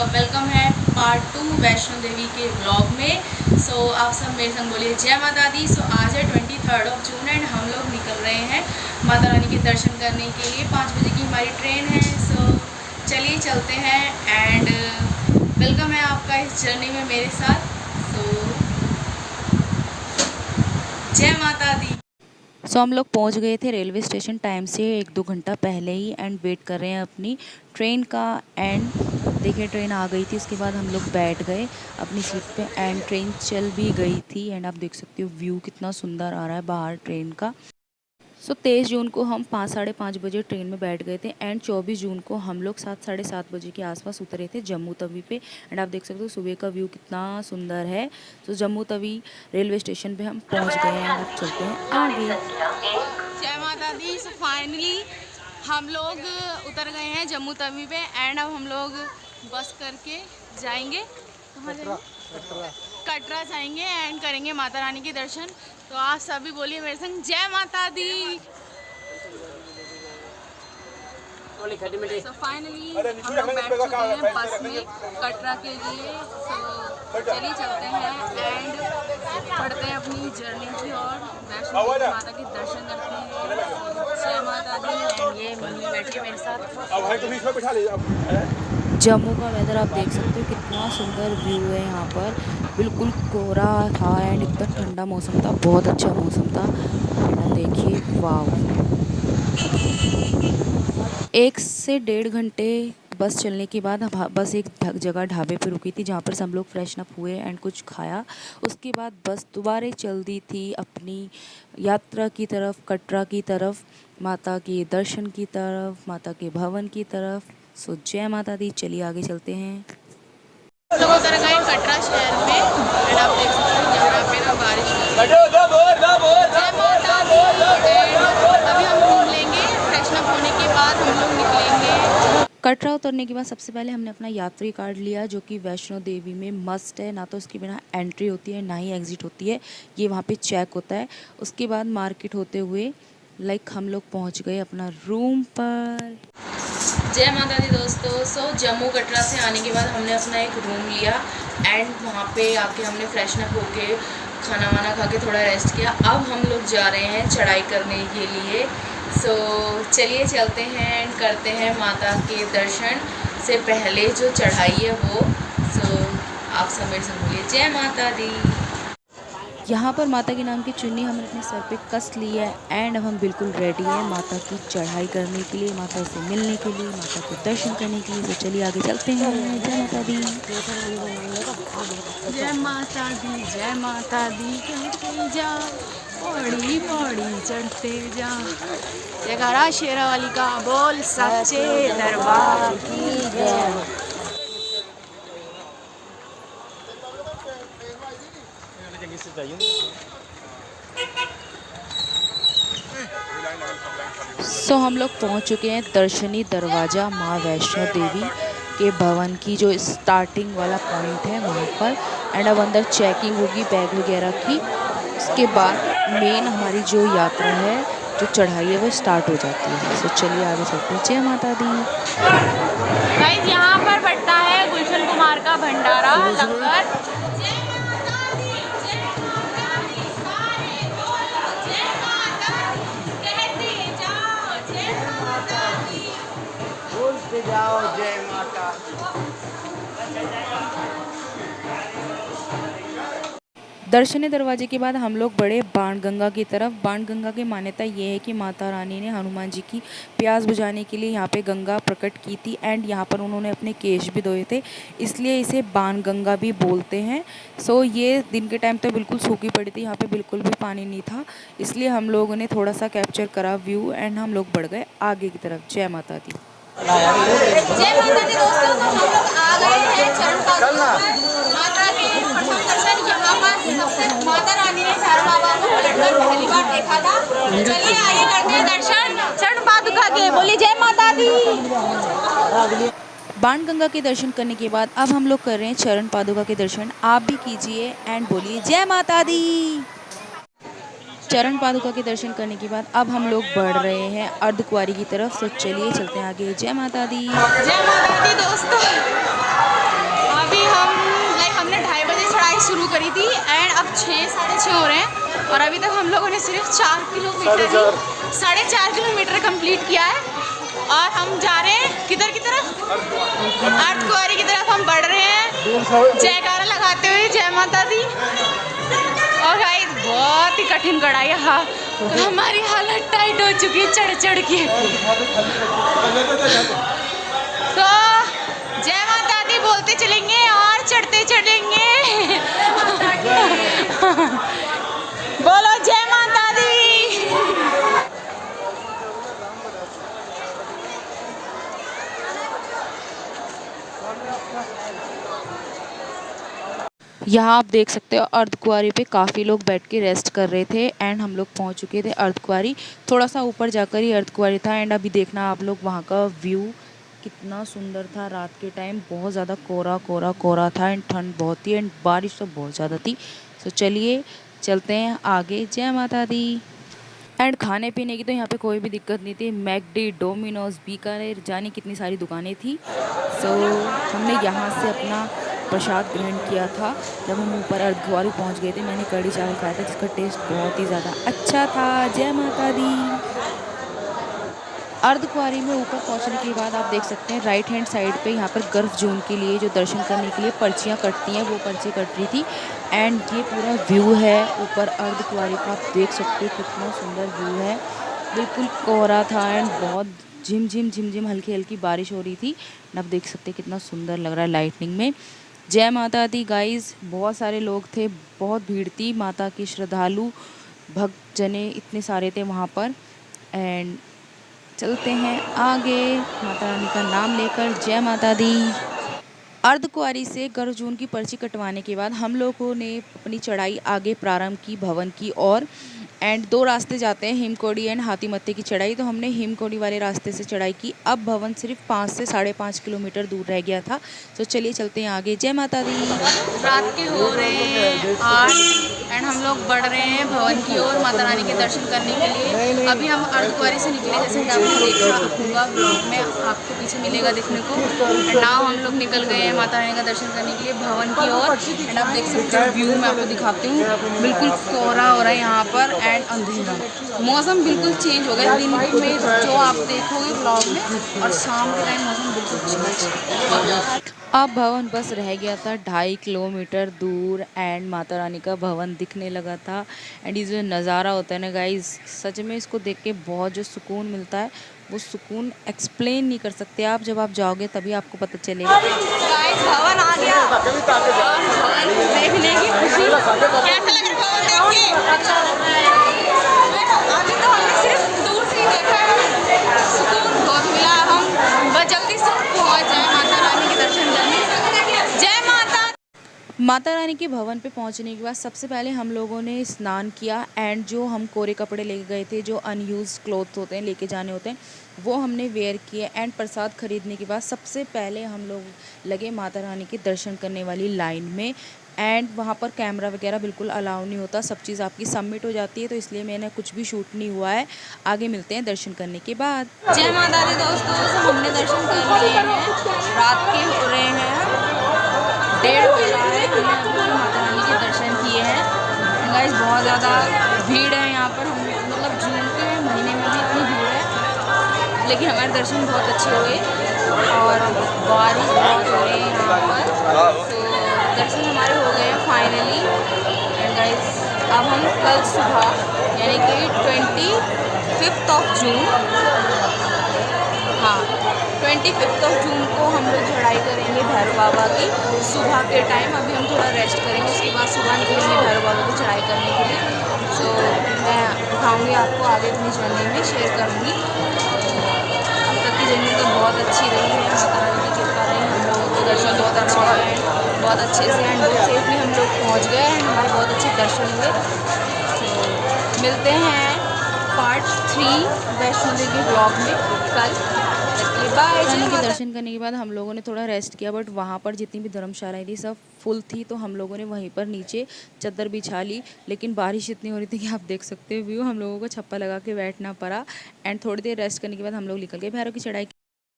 आपका वेलकम है पार्ट 2 वैष्णो देवी के व्लॉग में। आप सब मेरे संग बोलिए जय माता दी। आज है 23 जून एंड हम लोग निकल रहे हैं माता रानी के दर्शन करने के लिए। 5 बजे की हमारी ट्रेन है। चलिए चलते हैं एंड वेलकम है आपका इस जर्नी में मेरे साथ। जय माता दी। हम लोग पहुंच गए थे रेलवे स्टेशन टाइम से 1-2 घंटा पहले ही एंड वेट कर रहे हैं अपनी ट्रेन का। एंड देखिए ट्रेन आ गई थी, उसके बाद हम लोग बैठ गए अपनी सीट पे एंड ट्रेन चल भी गई थी। एंड आप देख सकते हो व्यू कितना सुंदर आ रहा है बाहर ट्रेन का। 23 जून को हम 5-5:30 बजे ट्रेन में बैठ गए थे एंड 24 जून को हम लोग 7-7:30 बजे के आसपास उतरे थे जम्मू तवी पे। एंड आप देख सकते हो सुबह का व्यू कितना सुंदर है। जम्मू तवी रेलवे स्टेशन पे हम पहुंच गए हैं। अब चलते हैं आगे। जय माता दी। फाइनली हम लोग उतर गए हैं जम्मू तवी पे एंड अब हम लोग बस करके जाएंगे कटरा जाएंगे एंड करेंगे माता रानी के दर्शन। तो आप सभी बोलिए मेरे संग जय माता दी। फाइनली हम लोग बैठ चुके हैं बस में कटरा के लिए। चलिए चलते हैं एंड पढ़ते हैं अपनी जर्नी की और वैष्णो देवी माता के दर्शन करते हैं। जय माता दी। एंड ये मम्मी बैठी है मेरे साथ। जम्मू का वेदर आप देख सकते हो कितना सुंदर व्यू है यहाँ पर। बिल्कुल कोहरा था एंड इतना ठंडा मौसम था, बहुत अच्छा मौसम था। एंड देखिए वाह, 1 से 1.5 घंटे बस चलने के बाद बस एक जगह ढाबे पे रुकी थी जहाँ पर सब लोग फ्रेशन अप हुए एंड कुछ खाया। उसके बाद बस दोबारा चल दी थी अपनी यात्रा की तरफ, कटरा की तरफ, माता के दर्शन की तरफ, माता के भवन की तरफ। जय माता दी। चलिए आगे चलते हैं। लोग उतर गए कटरा शहर में एंड आप देख सकते हैं यहाँ पे ना बारिश जय माता दी। अभी हम घूम लेंगे, फ्रेशन अप होने के बाद हम लोग निकलेंगे। कटरा उतरने के बाद सबसे पहले हमने अपना यात्री कार्ड लिया जो कि वैष्णो देवी में मस्ट है। ना तो उसके बिना एंट्री होती है ना ही एग्ज़िट होती है, ये वहाँ पे चेक होता है। उसके बाद मार्केट होते हुए हम लोग पहुँच गए अपना रूम पर। जय माता दी दोस्तों। जम्मू कटरा से आने के बाद हमने अपना एक रूम लिया एंड वहाँ पे आके हमने फ्रेशन अप होके खाना वाना खा के थोड़ा रेस्ट किया। अब हम लोग जा रहे हैं चढ़ाई करने के लिए। चलिए चलते हैं एंड करते हैं माता के दर्शन से पहले जो चढ़ाई है वो। आप सब मेरे से बोलिए जय माता दी। यहाँ पर माता के नाम की चुन्नी हमने अपने सर पे कस ली है एंड अब हम बिल्कुल रेडी हैं माता की चढ़ाई करने के लिए, माता से मिलने के लिए, माता के दर्शन करने के लिए। तो चलिए आगे चलते हैं। जय माता दी। जय माता दी। जय माता दी कहते जा, पौड़ी पौड़ी चढ़ते जा। जयकारा शेरा वाली का बोल, सच्चे दरबार की जय। हम लोग पहुँच चुके हैं दर्शनी दरवाज़ा माँ वैष्णो देवी के भवन की जो स्टार्टिंग वाला पॉइंट है वहाँ पर। एंड अब अंदर चेकिंग होगी बैग वगैरह की। उसके बाद मेन हमारी जो यात्रा है, जो चढ़ाई है वो स्टार्ट हो जाती है। चलिए आगे चलते हैं। जय माता दी। गाइस यहाँ पर बढ़ता है गुलशन कुमार का भंडारा लंगर। जाओ जय माता। दर्शनी दरवाजे के बाद हम लोग बढ़े बाणगंगा की तरफ। बाणगंगा की मान्यता ये है कि माता रानी ने हनुमान जी की प्यास बुझाने के लिए यहाँ पे गंगा प्रकट की थी एंड यहाँ पर उन्होंने अपने केश भी धोए थे, इसलिए इसे बाणगंगा भी बोलते हैं। ये दिन के टाइम तो बिल्कुल सूखी पड़ी थी, यहाँ पे बिल्कुल भी पानी नहीं था, इसलिए हम लोगों ने थोड़ा सा कैप्चर करा व्यू एंड हम लोग बढ़ गए आगे की तरफ। जय माता दी। जय माता दी दोस्तों। हम लोग आ गए हैं चरण पादुका माता के प्रथम दर्शन। यहाँ पर माता रानी ने भैरव बाबा को पलटकर पहली बार देखा था। चलिए आगे करते हैं दर्शन चरण पादुका के। बोली जय माता दी। बाणगंगा के दर्शन करने के बाद अब हम लोग कर रहे हैं चरण पादुका के दर्शन। आप भी कीजिए एंड बोलिए जय माता दी। चरण पादुका के दर्शन करने के बाद अब हम लोग बढ़ रहे हैं अर्धकुंवारी की तरफ। तो चलिए चलते हैं आगे। जय माता दी। जय माता दी दोस्तों, अभी हमने 2:30 बजे चढ़ाई शुरू करी थी एंड अब 6 साढ़े 6 हो रहे हैं और अभी तक हम लोगों ने सिर्फ 4 किलोमीटर 4.5 किलोमीटर कंप्लीट किया है और हम जा रहे हैं किधर की तरफ, अर्धकुंवारी की तरफ हम बढ़ रहे हैं जयकारा लगाते हुए जय माता दी। और गाइस बहुत ही कठिन कढ़ाई है, हाँ हमारी हालत टाइट हो चुकी है चढ़ चढ़ के। तो जय माता दी बोलते चलेंगे और चढ़ते चलेंगे। बोलो जय माता दी। यहाँ आप देख सकते हो अर्धकुंवारी पे काफ़ी लोग बैठ के रेस्ट कर रहे थे एंड हम लोग पहुँच चुके थे अर्धकुंवारी। थोड़ा सा ऊपर जाकर ही अर्धकुंवारी था एंड अभी देखना आप लोग वहाँ का व्यू कितना सुंदर था। रात के टाइम बहुत ज़्यादा कोरा था एंड ठंड बहुत थी एंड बारिश तो बहुत ज़्यादा थी। तो चलिए चलते हैं आगे। जय माता दी। एंड खाने पीने की तो यहाँ पे कोई भी दिक्कत नहीं थी। मैकडी, डोमिनोज, बीकानेर, जाने कितनी सारी दुकानें थी। सो हमने यहाँ से अपना प्रसाद ग्रहण किया था। जब हम ऊपर अर्धकुंवारी पहुँच गए थे मैंने कढ़ी चावल खाया था जिसका टेस्ट बहुत ही ज़्यादा अच्छा था। जय माता दी। अर्धकुंवारी में ऊपर पहुंचने के बाद आप देख सकते हैं राइट हैंड साइड पे यहाँ पर गर्भ जून के लिए जो दर्शन करने के लिए पर्चियाँ कटती हैं वो पर्ची कट रही थी एंड ये पूरा व्यू है ऊपर अर्धकुंवारी का। आप देख सकते हो कितना सुंदर व्यू है। बिल्कुल कोहरा था एंड बहुत झिम हल्की हल्की बारिश हो रही थी। अब देख सकते हैं कितना सुंदर लग रहा है लाइटनिंग में। जय माता दी गाइज। बहुत सारे लोग थे, बहुत भीड़ थी। माता की श्रद्धालु भक्त जने इतने सारे थे वहाँ पर। एंड चलते हैं आगे माता रानी का नाम लेकर। जय माता दी। अर्धकुंवारी से गर्भजून की पर्ची कटवाने के बाद हम लोगों ने अपनी चढ़ाई आगे प्रारंभ की भवन की ओर। एंड 2 रास्ते जाते हैं, हिमकोड़ी एंड हाथीमत्ते की चढ़ाई। तो हमने हिमकोड़ी वाले रास्ते से चढ़ाई की। अब भवन सिर्फ 5 से 5.5 किलोमीटर दूर रह गया था। तो चलिए चलते हैं आगे। जय माता दी। रात के हो रहे हैं 8 एंड हम लोग बढ़ रहे हैं भवन की ओर माता रानी के दर्शन करने के लिए। अभी हम अर्धकुंवारी से निकले, जैसे कि आपने देखा होगा ब्लॉग में, आपको पीछे मिलेगा देखने को। एंड नाउ हम लोग निकल गए हैं माता रानी का दर्शन करने के लिए भवन की ओर। एंड आप देख सकते हो व्यू मैं आपको दिखाती हूँ। बिल्कुल कोहरा हो रहा है यहाँ पर एंड अंधेरा, मौसम बिल्कुल चेंज हो गया। दिन में जो आप देखोगे ब्लॉग में और शाम के टाइम मौसम बिल्कुल चेंज। अब भवन बस रह गया था 2.5 किलोमीटर दूर एंड माता रानी का भवन दिखने लगा था। एंड ये जो नज़ारा होता है ना गाइस, सच में इसको देख के बहुत जो सुकून मिलता है वो सुकून एक्सप्लेन नहीं कर सकते आप। जब आप जाओगे तभी आपको पता चलेगा। गाइस भवन आ गया, देखने की खुशी कैसा लग रहा है अभी तो हमने सिर्फ दूर से ही देखा है, सुकून बहुत मिला। हम बस जल्दी से पहुँच जाए माता रानी के दर्शन करने। जय माता। माता रानी के भवन पे पहुंचने के बाद सबसे पहले हम लोगों ने स्नान किया एंड जो हम कोरे कपड़े लेके गए थे, जो अनयूज क्लोथ होते हैं लेके जाने होते हैं, वो हमने वेयर किए। एंड प्रसाद खरीदने के बाद सबसे पहले हम लोग लगे माता रानी के दर्शन करने वाली लाइन में। एंड वहाँ पर कैमरा वगैरह बिल्कुल अलाउ नहीं होता, सब चीज़ आपकी सबमिट हो जाती है, तो इसलिए मैंने कुछ भी शूट नहीं हुआ है। आगे मिलते हैं दर्शन करने के बाद। जय माता दी दोस्तों, हमने दर्शन कर लिए हैं। रात के हो रहे हैं 1:30 बज रहा है। हमने अपनी माता रानी के दर्शन किए हैं। गाइस बहुत ज़्यादा भीड़ है यहाँ पर, हम मतलब जून के महीने में भी इतनी भीड़ है, लेकिन हमारे दर्शन बहुत अच्छे हुए और बारिश बहुत हो रही है यहाँ पर। तो दर्शन हमारे हो गए हैं फाइनली। एंड गाइस अब हम कल सुबह यानी कि 25 जून, हाँ 25 जून को हम लोग चढ़ाई करेंगे भैरव बाबा की सुबह के टाइम। अभी हम थोड़ा रेस्ट करेंगे, उसके बाद सुबह निकलेंगे भैरव बाबा की चढ़ाई करने के लिए। सो मैं दिखाऊंगी आपको आगे अपनी जर्नी में शेयर करूँगी। अब तक की जर्नी तो बहुत अच्छी रही है, माता रानी की कृपा रही, हम लोगों के दर्शन बहुत अच्छा हुए, बहुत अच्छे से एंड बहुत सेफली हम लोग पहुँच गए एंड हमारे बहुत अच्छे दर्शन हुए। तो मिलते हैं पार्ट 3 वैष्णो देवी ब्लॉग में कल। बाय। रानी के दर्शन करने के बाद हम लोगों ने थोड़ा रेस्ट किया, बट वहाँ पर जितनी भी धर्मशालाएं थी सब फुल थी, तो हम लोगों ने वहीं पर नीचे चादर बिछा ली। लेकिन बारिश इतनी हो रही थी कि आप देख सकते हो व्यू, हम लोगों को छप्पा लगा के बैठना पड़ा। एंड थोड़ी देर रेस्ट करने के बाद हम लोग निकल गए भैरव की चढ़ाई